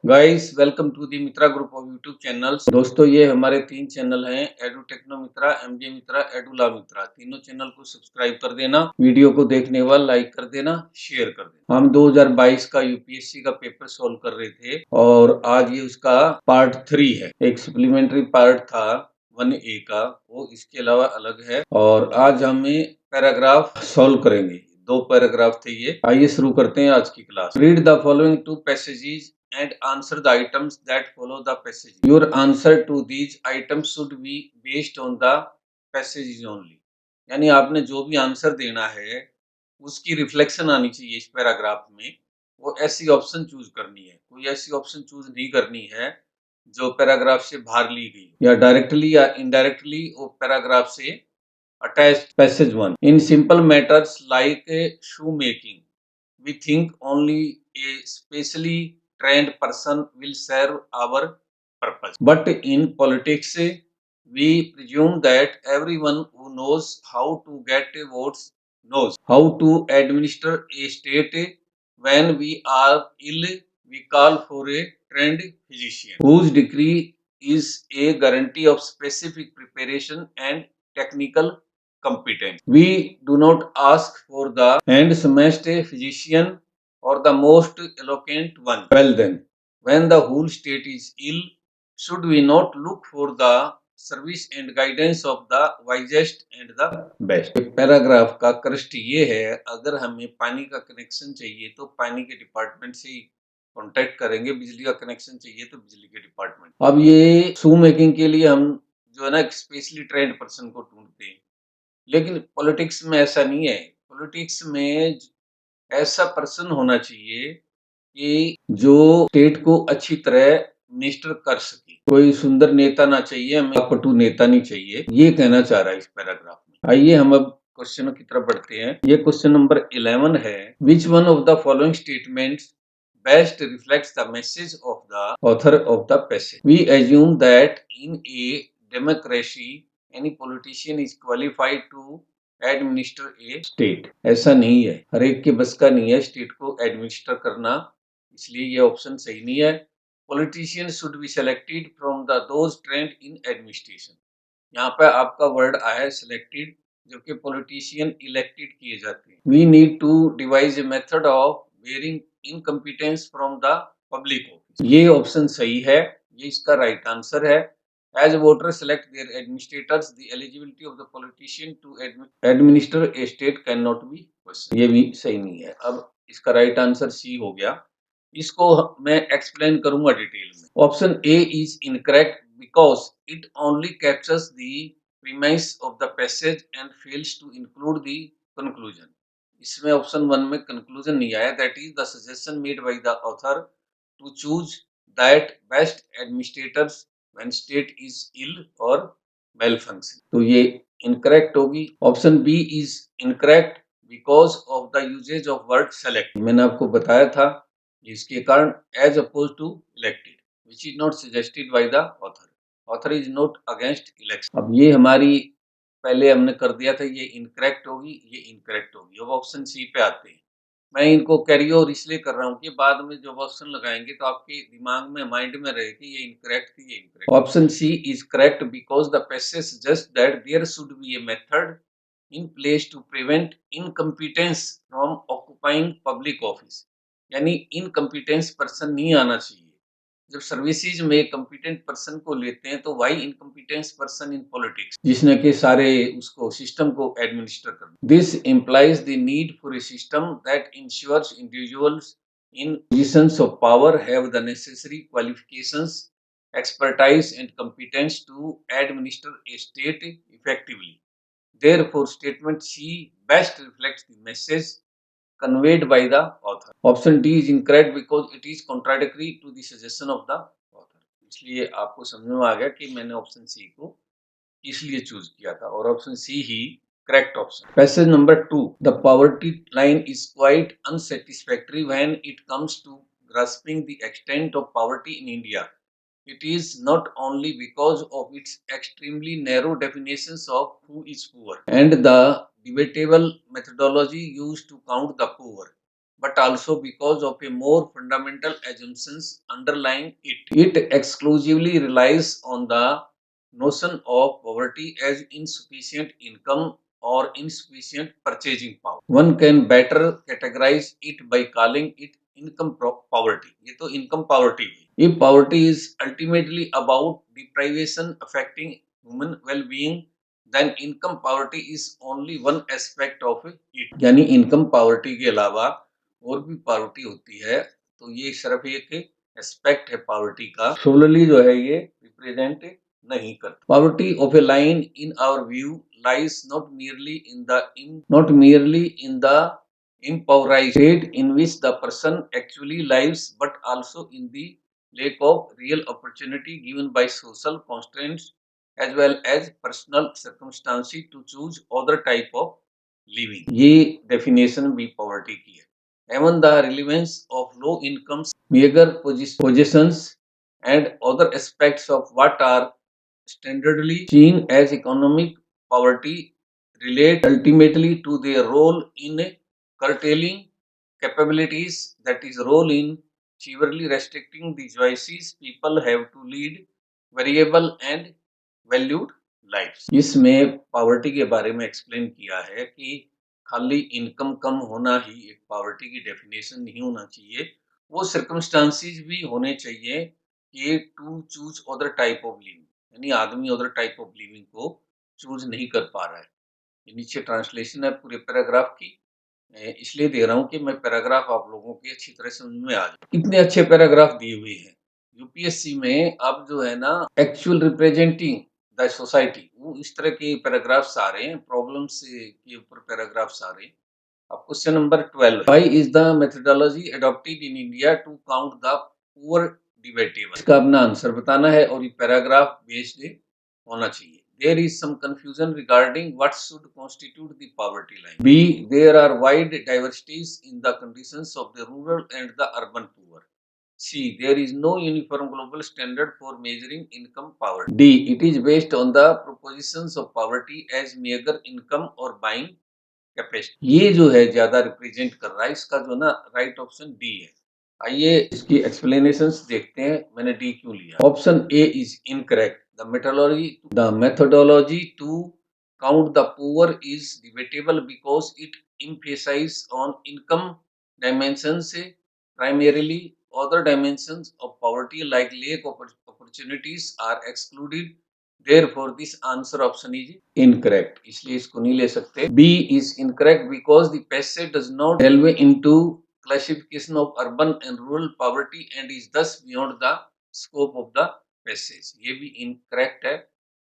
Guys welcome to the Mitra group of YouTube channels. दोस्तों ये हमारे 3 चैनल हैं, edu techno Mitra, MJ Mitra, एडूला मित्रा। तीनों चैनल को सब्सक्राइब कर देना, वीडियो को देखने वाला लाइक कर देना, शेयर कर देना। हम 2022 का यूपीएससी का पेपर सोल्व कर रहे थे और आज ये उसका पार्ट 3 है। एक सप्लीमेंट्री पार्ट था 1A का, वो इसके अलावा अलग है और आज हमें पैराग्राफ सोल्व करेंगे। 2 पैराग्राफ थे ये। आइए शुरू करते हैं आज की class. Read the following 2 passages and answer the items that follow the passage. Your answer to these items should be based on the passages only. यानी आपने जो भी आंसर देना है उसकी रिफ्लेक्शन आनी चाहिए इस पैराग्राफ में। वो ऐसी ऑप्शन चूज करनी है, कोई ऐसी ऑप्शन चूज नहीं करनी है जो पैराग्राफ से बाहर ली गई या डायरेक्टली या इनडायरेक्टली वो पैराग्राफ से attached. Passage 1, in simple matters like shoe making we think only a specially trained person will serve our purpose. But in politics, we presume that everyone who knows how to get votes knows how to administer a state. When we are ill, we call for a trained physician whose degree is a guarantee of specific preparation and technical competence. We do not ask for the hand smashed physician or the most eloquent one. Well then, when the whole state is ill, should we not look for the service and guidance of the wisest and the best? Paragraph का कष्ट ये है, अगर हमें पानी का connection चाहिए तो पानी के डिपार्टमेंट से ही कॉन्टेक्ट करेंगे, बिजली का कनेक्शन चाहिए तो बिजली के डिपार्टमेंट। अब ये शू मेकिंग के लिए हम जो है ना स्पेशली ट्रेंड पर्सन को ढूंढते हैं, लेकिन पॉलिटिक्स में ऐसा नहीं है। पॉलिटिक्स में ऐसा पर्सन होना चाहिए कि जो स्टेट को अच्छी तरह मिनिस्टर कर सके। कोई सुंदर नेता ना चाहिए, हमें पटु नेता नहीं चाहिए, ये कहना चाह रहा है इस पैराग्राफ में। आइए हम अब क्वेश्चनों की तरफ बढ़ते हैं। ये क्वेश्चन नंबर 11 है। Which one of the following statements best reflects the message of the author of the passage? We assume that in a democracy, any politician is qualified to administer a state. ऐसा नहीं है, हर एक के बस का नहीं है स्टेट को एडमिनिस्टर करना, इसलिए ये ऑप्शन सही नहीं है। Politicians should be selected from the those trained in administration. यहाँ पे आपका वर्ड आया है selected, जबकि पॉलिटिशियन इलेक्टेड किए जाते हैं। We need to devise a method of bearing incompetence from the public office. ये ऑप्शन सही है, ये इसका राइट आंसर है। As voters select their administrators, the eligibility of the politician to administer a state cannot be questioned. ये भी सही नहीं है। अब इसका राइट आंसर सी हो गया। इसको मैं एक्सप्लेन करूंगा डिटेल में। Option A is incorrect because it only captures the premise of the passage and fails to include the conclusion. इसमें ऑप्शन 1 में conclusion नहीं आया, that is the suggestion made by the author to choose that best administrators when state is ill or malfunction. तो ये incorrect होगी। Option B is incorrect because of the usage of word select. मैंने आपको बताया था इसके कारण as opposed to elected, which is not suggested by the author. Author is not against election. अब ये हमारी पहले हमने कर दिया था, ये इनकरेक्ट होगी, ये इनकरेक्ट होगी। अब ऑप्शन सी पे आते हैं। मैं इनको कैरी ओवर इसलिए कर रहा हूँ कि बाद में जब ऑप्शन लगाएंगे तो आपके दिमाग में माइंड में रहे कि ये इनकरेक्ट थी, ये incorrect. Option C is correct because the passage suggest that there should be a method in place to prevent incompetence from occupying public office. यानी इनकम्पिटेंस पर्सन नहीं आना चाहिए। जब सर्विसेज में कम्पिटेंट पर्सन को लेते हैं तो why incompetence person in politics, जिसने के सारे उसको सिस्टम को एडमिनिस्टर करना। This implies the need for a system that ensures individuals in positions of power have the necessary qualifications, expertise and competence to administer a state effectively. Therefore, statement C best reflects the message conveyed by the author. Option D is incorrect because it is contradictory to the suggestion of the author. इसलिए आपको समझ में आ गया कि मैंने option C को इसलिए choose किया था और ऑप्शन सी ही correct option. Passage number 2, the poverty line is quite unsatisfactory when it comes to grasping the extent of poverty in India. It is not only because of its extremely narrow definitions of who is poor and the debatable methodology used to count the poor. but also because of a more fundamental assumptions underlying it. It exclusively relies on the notion of poverty as insufficient income or insufficient purchasing power. One can better categorize it by calling it income poverty. ये तो income poverty है. If poverty is ultimately about deprivation affecting human well-being, then income poverty is only one aspect of it. यानी income poverty के अलावा और भी poverty होती है, तो ये सिर्फ एक एस्पेक्ट है पॉवर्टी का, सोलली जो है ये रिप्रेजेंट नहीं करता. Poverty of a line in our view lies not merely in the impoverished state in which the person actually lives, but also in the lack of real opportunity given by social constraints as well as personal circumstances to choose other type of living. ये definition भी poverty की है. Even the relevance of low incomes, meager positions and other aspects of what are standardly seen as economic poverty relate ultimately to their role in curtailing capabilities, that is role in severely restricting the choices people have to lead variable and valued lives. इसमें poverty के बारे में explain किया है कि खाली income कम होना ही एक पॉवर्टी की डेफिनेशन नहीं होना चाहिए, वो सर्कमस्टांसिस भी होने चाहिए कि to choose other type of living, यानी आदमी अदर टाइप ऑफ लिविंग को चूज नहीं कर पा रहा है. ये नीचे ट्रांसलेशन है पूरे पैराग्राफ की, इसलिए दे रहा हूँ कि मैं पैराग्राफ आप लोगों के अच्छी तरह समझ में आ जाए. कितने अच्छे पैराग्राफ दिए हुए हैं. यूपीएससी में अब जो है ना एक्चुअल रिप्रेजेंटिंग द सोसाइटी, वो इस तरह के पैराग्राफ्स आ रहे हैं, प्रॉब्लम्स के ऊपर पैराग्राफ्स आ रहे हैं. अब question number 12, why is the methodology adopted in India to count the poor debatable. इसका अपना आंसर बताना है और ये पैराग्राफ बेस्ड होना चाहिए. There is some confusion regarding what should constitute the poverty line. B. There are wide diversities in the conditions of the rural and the urban poor. C. There is no uniform global standard for measuring income poverty. D. It is based on the propositions of poverty as meager income or buying capacity. ये जो है ज्यादा represent कर रहा है, इसका जो ना राइट ऑप्शन डी है. आइए इसकी एक्सप्लेनेशंस देखते हैं, मैंने डी क्यों लिया. Option A is incorrect. The methodology to count the poor is debatable because it emphasizes on income dimensions primarily. Other dimensions of poverty like lack of opportunities are excluded. Therefore, this answer option is incorrect. इसलिए इसको नहीं ले सकते. B is incorrect because the passage does not delve into classification of urban and rural poverty and is thus beyond the scope of the passage. ये भी incorrect है.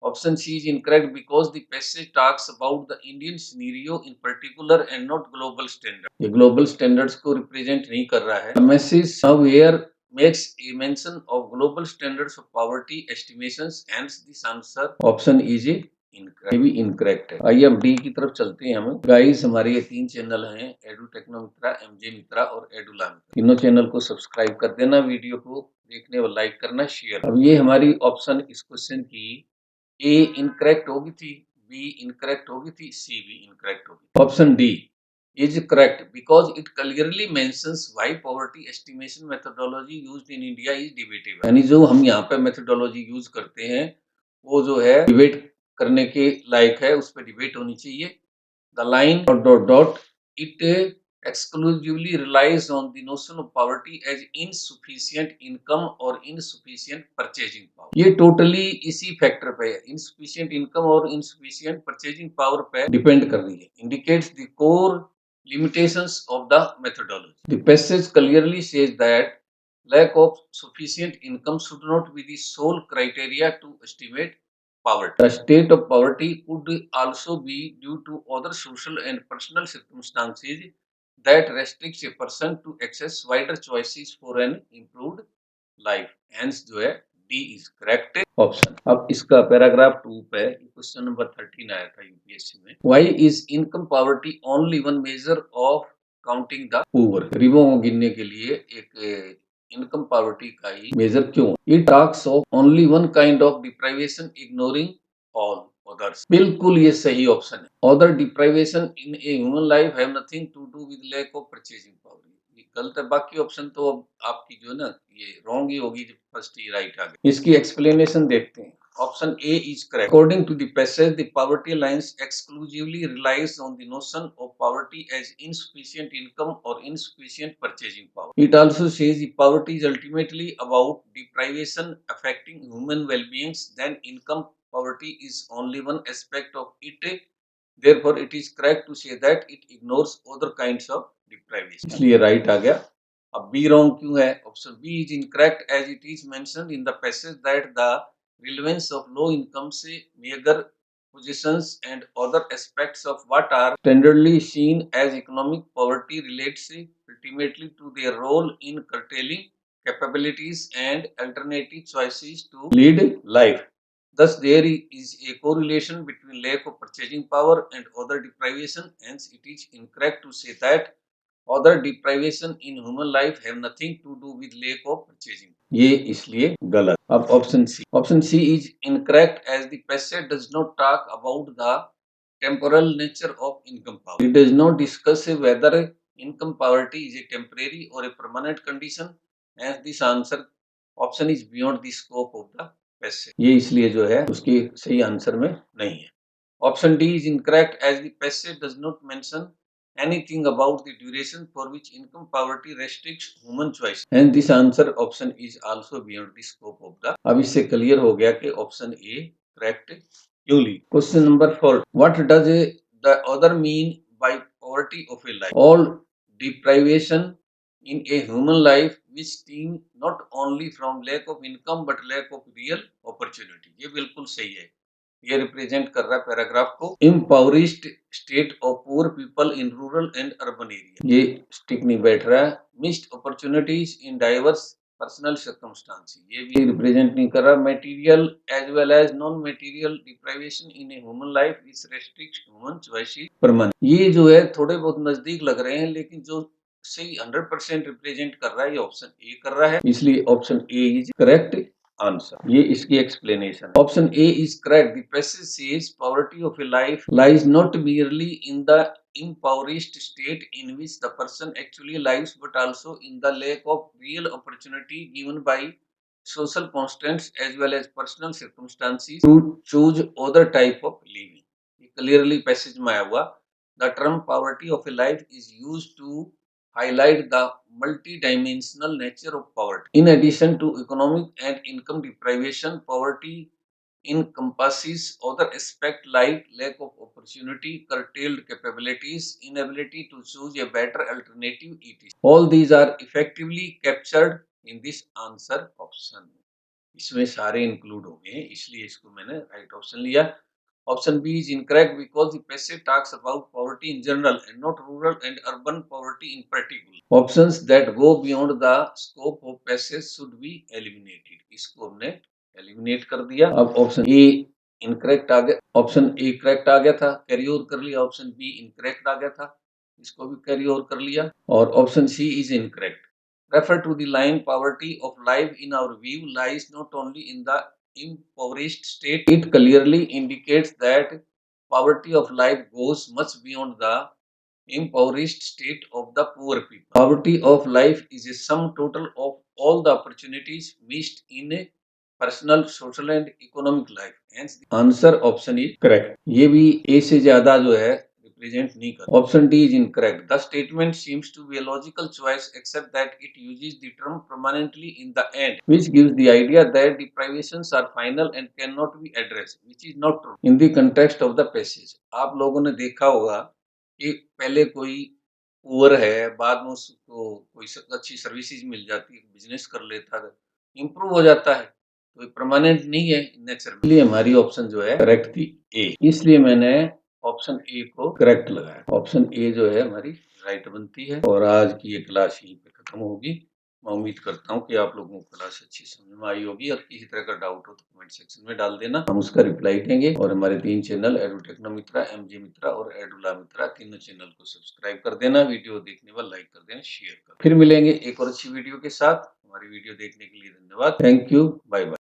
Option C is incorrect because the passage talks about the Indian scenario in particular and not global standard. ये global standards को represent नहीं कर रहा है. The message somewhere makes a mention of global standards of poverty estimations, hence this answer option is incorrect. ये भी incorrect है. आइए अब डी की तरफ चलते हैं. हम गाइस हमारे ये 3 चैनल हैं, एडू टेक्नो मित्रा, एमजे मित्रा और एडूला मित्रा. तीनों चैनल को सब्सक्राइब कर देना, वीडियो को देखने और लाइक करना, शेयर. अब ये हमारी ऑप्शन इस क्वेश्चन की ए इनकरेक्ट होगी थी, बी इनकरेक्ट होगी थी, सी भी इनकरेक्ट होगी. Option D is correct because it clearly mentions why poverty estimation methodology used in India is debatable. यानी जो हम यहाँ पे methodology यूज करते हैं वो जो है डिबेट करने के लायक है, उस पर डिबेट होनी चाहिए. The line ... it exclusively relies on the notion of poverty as insufficient income or insufficient purchasing power. ये टोटली इसी फैक्टर पे है, insufficient income और insufficient purchasing power पे डिपेंड कर रही है. Indicates the core limitations of the methodology. The passage clearly says that lack of sufficient income should not be the sole criteria to estimate poverty. The state of poverty could also be due to other social and personal circumstances that restricts a person to access wider choices for an improved life. Hence जो है D is correct option. अब इसका paragraph 2 पे question number 13 आया था UPSC में. Why is income poverty only one measure of counting the poor? गरीबों को गिनने के लिए एक इनकम पॉवर्टी का ही मेजर क्यों? It talks of only one kind of deprivation ignoring all others. बिल्कुल ये सही ऑप्शन है. Other deprivation in a human life have nothing to do with lack of purchasing power. ये गलत है, बाकी ऑप्शन तो अब आपकी जो है ना ये रॉन्ग ही होगी, जो फर्स्ट ही राइट आ गई। इसकी एक्सप्लेनेशन देखते हैं। Option A is correct. According to the passage, the poverty alliance exclusively relies on the notion of poverty as insufficient income or insufficient purchasing power. It also says the poverty is ultimately about deprivation affecting human well-beings. Then income poverty is only one aspect of it. Therefore, it is correct to say that it ignores other kinds of deprivation. इसलिए right आ गया। अब B wrong क्यों है? Option B is incorrect as it is mentioned in the passage that the relevance of low income से meager positions and other aspects of what are standardly seen as economic poverty relates ultimately to their role in curtailing capabilities and alternative choices to lead life. Thus, there is a correlation between lack of purchasing power and other deprivation. Hence, it is incorrect to say that other deprivation in human life have nothing to do with lack of purchasing. ये इसलिए गलत। अब option C. Option C is incorrect as the passage does not talk about the temporal nature of income power. It does not discuss whether income poverty is a temporary or a permanent condition. Hence, this answer option is beyond the scope of the passage. ये इसलिए जो है उसकी सही answer में नहीं है। Option D is incorrect as the passage does not mention anything about the duration for which income poverty restricts human choice. And this answer option is also beyond the scope of the. अब इससे clear हो गया कि option A correct क्यों ली। Question number 4, what does the author mean by poverty of a life? All deprivation in a human life which stem not only from lack of income but lack of real opportunity. ये बिल्कुल सही है। ये represent कर रहा है paragraph को। Impoverished state of poor people in rural and urban area. ये स्टिक नहीं बैठ रहा है। Missed opportunities in diverse personal circumstances, ये भी रिप्रेजेंट नहीं कर रहा। Material as well as non material deprivation in a human life is restrict human choices permanent. ये जो है थोड़े बहुत नजदीक लग रहे हैं, लेकिन जो सही 100% रिप्रेजेंट कर रहा है ये ऑप्शन ए कर रहा है, इसलिए option A is correct answer. ये इसकी explanation. Option A is correct. The passage says poverty of a life lies not merely in the impoverished state in which the person actually lives but also in the lack of real opportunity given by social constraints as well as personal circumstances to choose other type of living. ये clearly passage में आया हुआ। The term poverty of a life is used to highlight the multidimensional nature of poverty. In addition to economic and income deprivation, poverty encompasses other aspects like lack of opportunity, curtailed capabilities, inability to choose a better alternative, etc. All these are effectively captured in this answer option. इसमें सारे include हो गए, इसलिए इसको मैंने right option लिया। Option B is incorrect because the passage talks about poverty in general and not rural and urban poverty in particular. Options that go beyond the scope of passage should be eliminated. इसको हमने eliminate कर दिया। अब option A incorrect आ गया, option A correct आ गया था, carry over कर लिया। ऑप्शन बी इनकरेक्ट आ गया था, इसको भी कैरी ओवर कर लिया। और option C is incorrect. Refer to the line poverty of life in our view lies not only in the impoverished state, it clearly indicates that poverty of life goes much beyond the impoverished state of the poor people. Poverty of life is a sum total of all the opportunities missed in a personal, social and economic life. Hence, the answer option is correct. ये भी A से ज्यादा जो है represent नहीं कर। Option D is incorrect. The statement seems to be a logical choice except that it uses the term permanently in the end, which gives the idea that deprivations are final and cannot be addressed, which is not true in the context of the passage. आप लोगों ने देखा होगा कि पहले कोई poor है, बाद में उसको कोई अच्छी सर्विसेज मिल जाती है, बिजनेस कर लेता है, इम्प्रूव हो जाता है, तो परमानेंट नहीं है नेचर में। इसलिए हमारी ऑप्शन जो है करेक्ट थी ए, इसलिए मैंने ऑप्शन ए को करेक्ट लगाया। ऑप्शन ए जो है हमारी राइट बनती है। और आज की ये क्लास यहीं पे खत्म होगी। मैं उम्मीद करता हूँ कि आप लोगों को क्लास अच्छी समझ में आई होगी, और किसी तरह का डाउट हो तो कमेंट सेक्शन में डाल देना, हम उसका रिप्लाई देंगे। और हमारे 3 चैनल एडुटेक्नो मित्रा, एमजे मित्रा और एडुला मित्रा, तीनों चैनल को सब्सक्राइब कर देना, वीडियो देखने पर लाइक कर देना, शेयर कर। फिर मिलेंगे एक और अच्छी वीडियो के साथ। हमारी वीडियो देखने के लिए धन्यवाद। Thank you, bye bye.